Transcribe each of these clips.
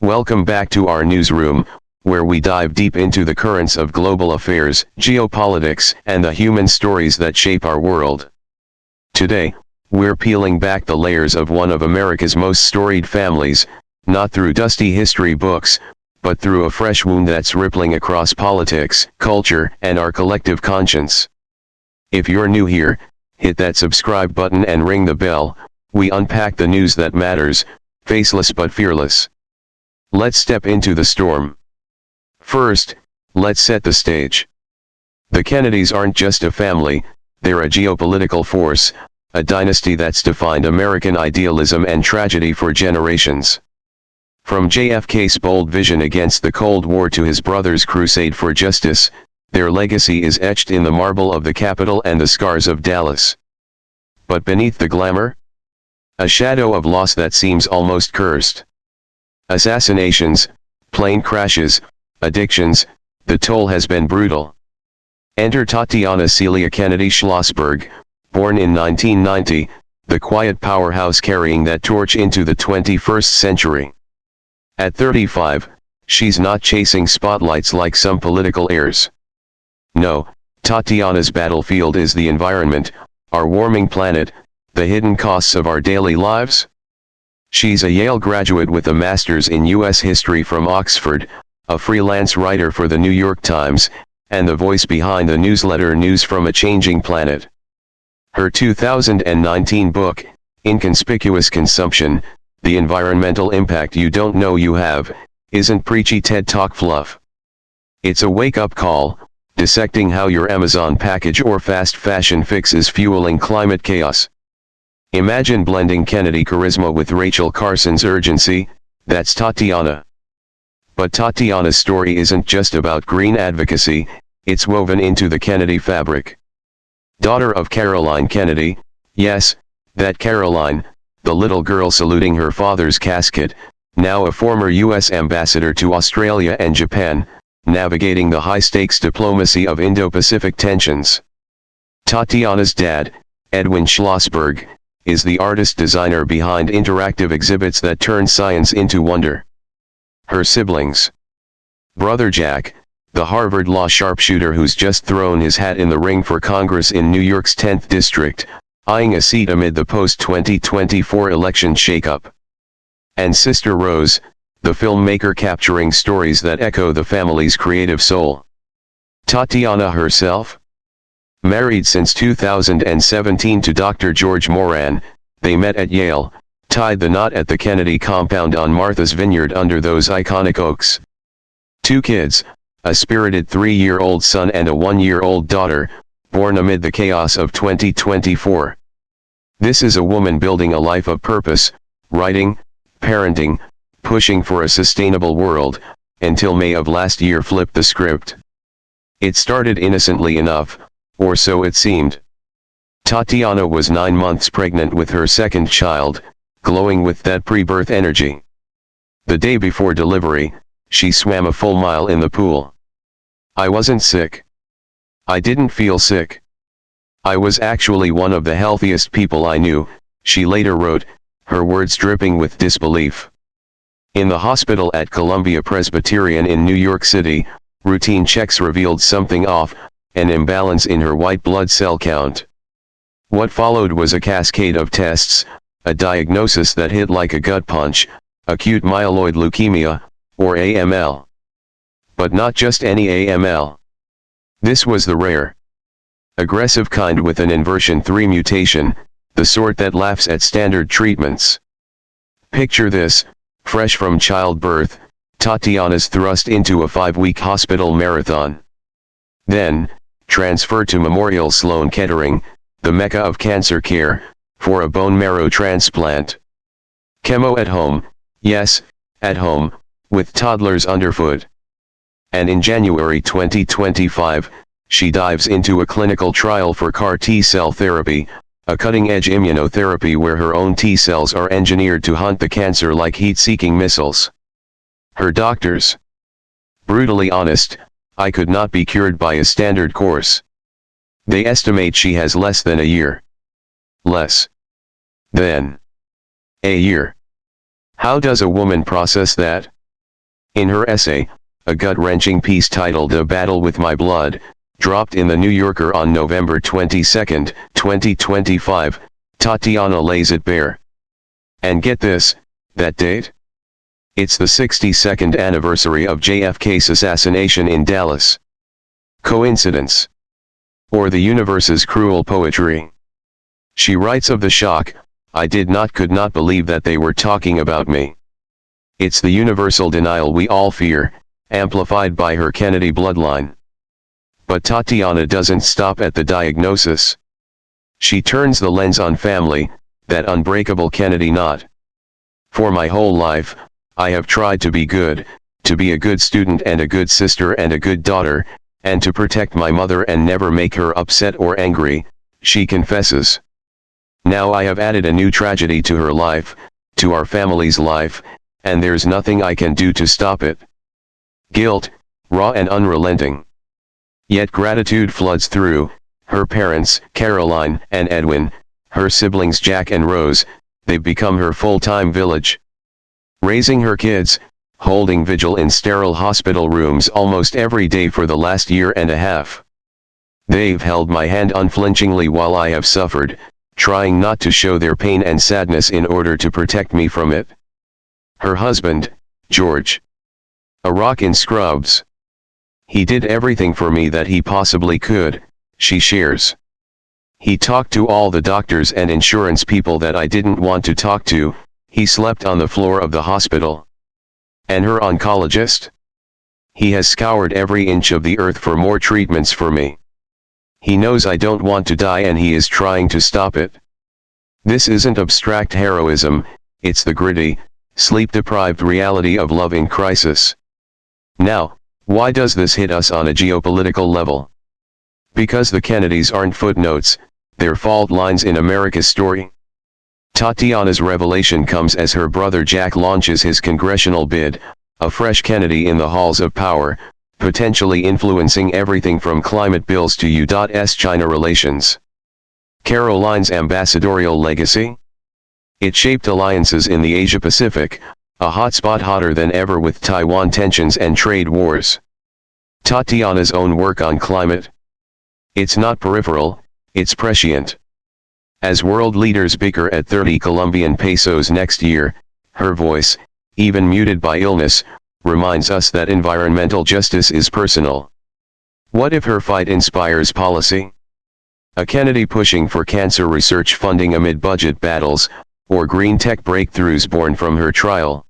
Welcome back to our newsroom, where we dive deep into the currents of global affairs, geopolitics, and the human stories that shape our world. Today, we're peeling back the layers of one of America's most storied families, not through dusty history books, but through a fresh wound that's rippling across politics, culture, and our collective conscience. If you're new here, hit that subscribe button and ring the bell. We unpack the news that matters, faceless but fearless. Let's step into the storm. First, let's set the stage. The Kennedys aren't just a family, they're a geopolitical force, a dynasty that's defined American idealism and tragedy for generations. From JFK's bold vision against the Cold War to his brother's crusade for justice, their legacy is etched in the marble of the Capitol and the scars of Dallas. But beneath the glamour? A shadow of loss that seems almost cursed. Assassinations, plane crashes, addictions, the toll has been brutal. Enter Tatiana Celia Kennedy Schlossberg, born in 1990, the quiet powerhouse carrying that torch into the 21st century. At 35, she's not chasing spotlights like some political heirs. No, Tatiana's battlefield is the environment, our warming planet, the hidden costs of our daily lives. She's a Yale graduate with a master's in U.S. history from Oxford, a freelance writer for the New York Times, and the voice behind the newsletter News from a Changing Planet. Her 2019 book, Inconspicuous Consumption, The Environmental Impact You Don't Know You Have, isn't preachy TED Talk fluff. It's a wake-up call, dissecting how your Amazon package or fast fashion fix is fueling climate chaos. Imagine blending Kennedy charisma with Rachel Carson's urgency. That's Tatiana. But Tatiana's story isn't just about green advocacy, it's woven into the Kennedy fabric. Daughter of Caroline Kennedy, yes, that Caroline, the little girl saluting her father's casket, now a former U.S. ambassador to Australia and Japan, navigating the high-stakes diplomacy of Indo-Pacific tensions. Tatiana's dad, Edwin Schlossberg, is the artist-designer behind interactive exhibits that turn science into wonder. Her siblings. Brother Jack, the Harvard Law sharpshooter who's just thrown his hat in the ring for Congress in New York's 10th District, eyeing a seat amid the post-2024 election shakeup. And sister Rose, the filmmaker capturing stories that echo the family's creative soul. Tatiana herself? Married since 2017 to Dr. George Moran, they met at Yale, tied the knot at the Kennedy compound on Martha's Vineyard under those iconic oaks. 2 kids, a spirited 3-year-old son and a 1-year-old daughter, born amid the chaos of 2024. This is a woman building a life of purpose, writing, parenting, pushing for a sustainable world, until May of last year flipped the script. It started innocently enough, or so it seemed. Tatiana was 9 months pregnant with her second child, glowing with that pre-birth energy. The day before delivery, she swam a full mile in the pool. I wasn't sick. I didn't feel sick. I was actually one of the healthiest people I knew, she later wrote, her words dripping with disbelief. In the hospital at Columbia Presbyterian in New York City, routine checks revealed something off, an imbalance in her white blood cell count. What followed was a cascade of tests, a diagnosis that hit like a gut punch, acute myeloid leukemia, or AML. But not just any AML. This was the rare, aggressive kind with an inversion 3 mutation, the sort that laughs at standard treatments. Picture this, fresh from childbirth, Tatiana's thrust into a 5-week hospital marathon. Then, transferred to Memorial Sloan Kettering, the mecca of cancer care, for a bone marrow transplant. Chemo at home, yes, at home, with toddlers underfoot. And in January 2025, she dives into a clinical trial for CAR T-cell therapy, a cutting-edge immunotherapy where her own T-cells are engineered to hunt the cancer like heat-seeking missiles. Her doctors? Brutally honest, I could not be cured by a standard course. They estimate she has less than a year. Less than a year. How does a woman process that? In her essay, a gut-wrenching piece titled "A Battle with My Blood," dropped in The New Yorker on November 22, 2025, Tatiana lays it bare. And get this, that date? It's the 62nd anniversary of JFK's assassination in Dallas. Coincidence? Or the universe's cruel poetry? She writes of the shock, "I could not believe that they were talking about me." It's the universal denial we all fear, amplified by her Kennedy bloodline. But Tatiana doesn't stop at the diagnosis. She turns the lens on family, that unbreakable Kennedy knot. "For my whole life, I have tried to be good, to be a good student and a good sister and a good daughter, and to protect my mother and never make her upset or angry," she confesses. "Now I have added a new tragedy to her life, to our family's life, and there's nothing I can do to stop it." Guilt, raw and unrelenting. Yet gratitude floods through her parents, Caroline and Edwin, her siblings Jack and Rose. They've become her full-time village. Raising her kids, holding vigil in sterile hospital rooms almost every day for the last year and a half. They've held my hand unflinchingly while I have suffered, trying not to show their pain and sadness in order to protect me from it. Her husband, George. A rock in Scrubs. "He did everything for me that he possibly could," she shares. "He talked to all the doctors and insurance people that I didn't want to talk to, he slept on the floor of the hospital." And her oncologist? "He has scoured every inch of the earth for more treatments for me. He knows I don't want to die and he is trying to stop it." This isn't abstract heroism, it's the gritty, sleep-deprived reality of love in crisis. Now, why does this hit us on a geopolitical level? Because the Kennedys aren't footnotes, they're fault lines in America's story. Tatiana's revelation comes as her brother Jack launches his congressional bid, a fresh Kennedy in the halls of power, potentially influencing everything from climate bills to U.S. China relations. Caroline's ambassadorial legacy? It shaped alliances in the Asia-Pacific, a hotspot hotter than ever with Taiwan tensions and trade wars. Tatiana's own work on climate? It's not peripheral, it's prescient. As world leaders bicker at 30 Colombian pesos next year, her voice, even muted by illness, reminds us that environmental justice is personal. What if her fight inspires policy? A Kennedy pushing for cancer research funding amid budget battles, or green tech breakthroughs born from her trial.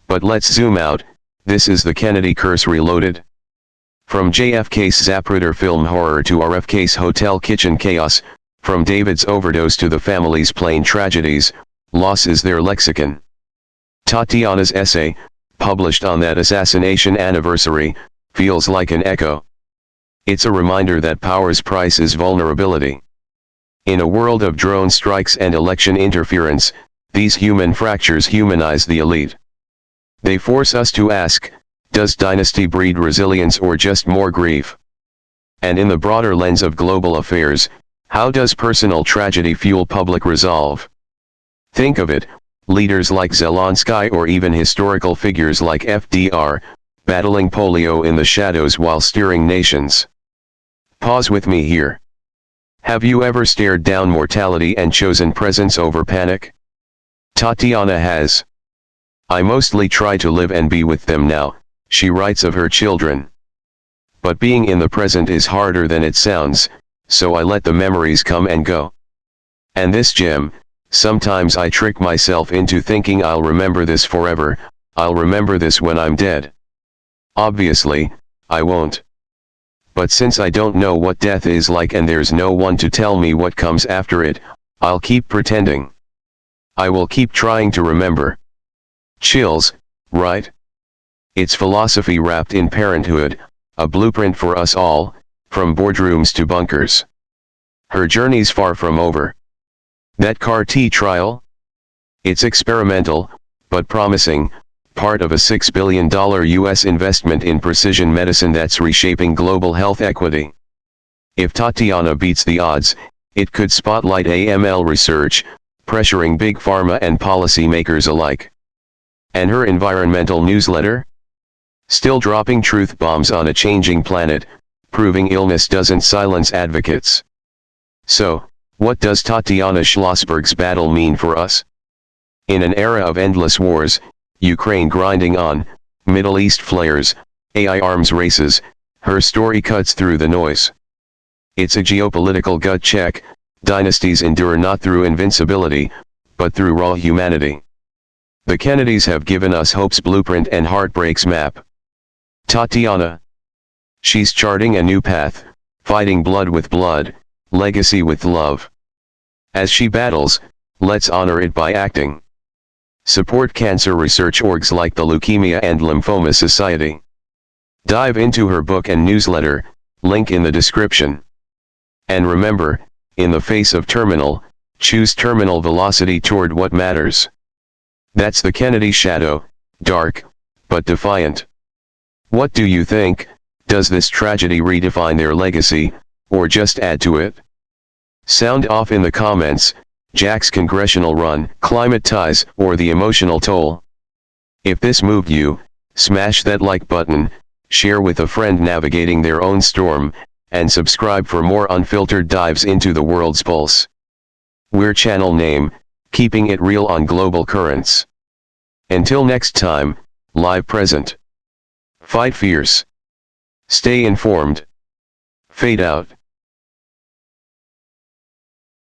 But let's zoom out, this is the Kennedy curse reloaded. From JFK's Zapruder film horror to RFK's hotel kitchen chaos, from David's overdose to the family's plain tragedies, loss is their lexicon. Tatiana's essay, published on that assassination anniversary, feels like an echo. It's a reminder that power's price is vulnerability. In a world of drone strikes and election interference, these human fractures humanize the elite. They force us to ask, does dynasty breed resilience or just more grief? And in the broader lens of global affairs, how does personal tragedy fuel public resolve? Think of it, leaders like Zelensky or even historical figures like FDR, battling polio in the shadows while steering nations. Pause with me here. Have you ever stared down mortality and chosen presence over panic? Tatiana has. "I mostly try to live and be with them now," she writes of her children. "But being in the present is harder than it sounds, so I let the memories come and go. And this gem, sometimes I trick myself into thinking I'll remember this forever, I'll remember this when I'm dead. Obviously, I won't. But since I don't know what death is like and there's no one to tell me what comes after it, I'll keep pretending. I will keep trying to remember." Chills, right? It's philosophy wrapped in parenthood, a blueprint for us all, from boardrooms to bunkers. Her journey's far from over. That CAR-T trial? It's experimental, but promising, part of a $6 billion US investment in precision medicine that's reshaping global health equity. If Tatiana beats the odds, it could spotlight AML research, pressuring big pharma and policymakers alike. And her environmental newsletter? Still dropping truth bombs on a changing planet, proving illness doesn't silence advocates. So, what does Tatiana Schlossberg's battle mean for us? In an era of endless wars, Ukraine grinding on, Middle East flares, AI arms races, her story cuts through the noise. It's a geopolitical gut check. Dynasties endure not through invincibility, but through raw humanity. The Kennedys have given us hope's blueprint and heartbreak's map. Tatiana. She's charting a new path, fighting blood with blood, legacy with love. As she battles, let's honor it by acting. Support cancer research orgs like the Leukemia and Lymphoma Society. Dive into her book and newsletter, link in the description. And remember, in the face of terminal, choose terminal velocity toward what matters. That's the Kennedy shadow, dark, but defiant. What do you think? Does this tragedy redefine their legacy, or just add to it? Sound off in the comments. Jack's congressional run, climate ties, or the emotional toll. If this moved you, smash that like button, share with a friend navigating their own storm, and subscribe for more unfiltered dives into the world's pulse. We're channel name, keeping it real on global currents. Until next time, live present. Fight fierce. Stay informed. Fade out.